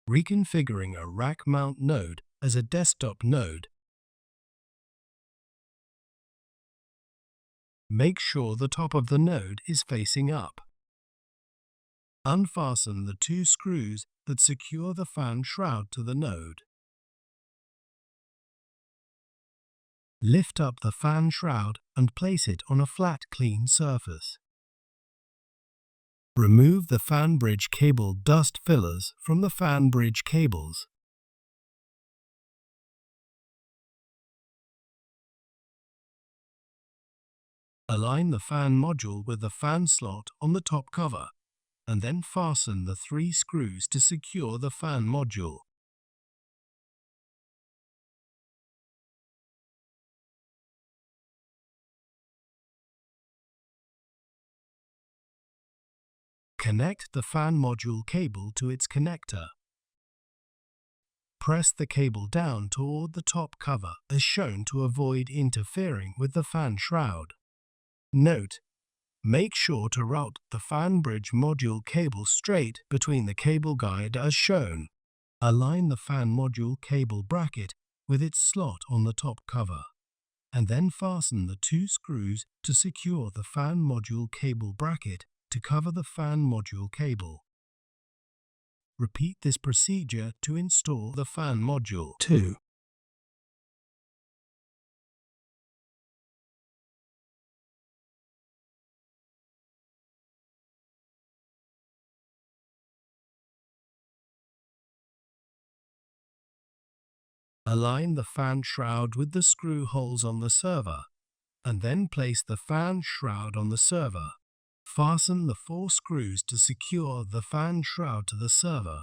Reconfiguring a rack mount node as a desktop node. Make sure the top of the node is facing up. Unfasten the two screws that secure the fan shroud to the node. Lift up the fan shroud and place it on a flat, clean surface. Remove the fan bridge cable dust fillers from the fan bridge cables. Align the fan module with the fan slot on the top cover, and then fasten the 3 screws to secure the fan module. Connect the fan module cable to its connector. Press the cable down toward the top cover as shown to avoid interfering with the fan shroud. Note: make sure to route the fan bridge module cable straight between the cable guide as shown. Align the fan module cable bracket with its slot on the top cover, and then fasten the 2 screws to secure the fan module cable bracket to cover the fan module cable. Repeat this procedure to install the fan module. 2. Align the fan shroud with the screw holes on the server, and then place the fan shroud on the server. Fasten the 4 screws to secure the fan shroud to the server.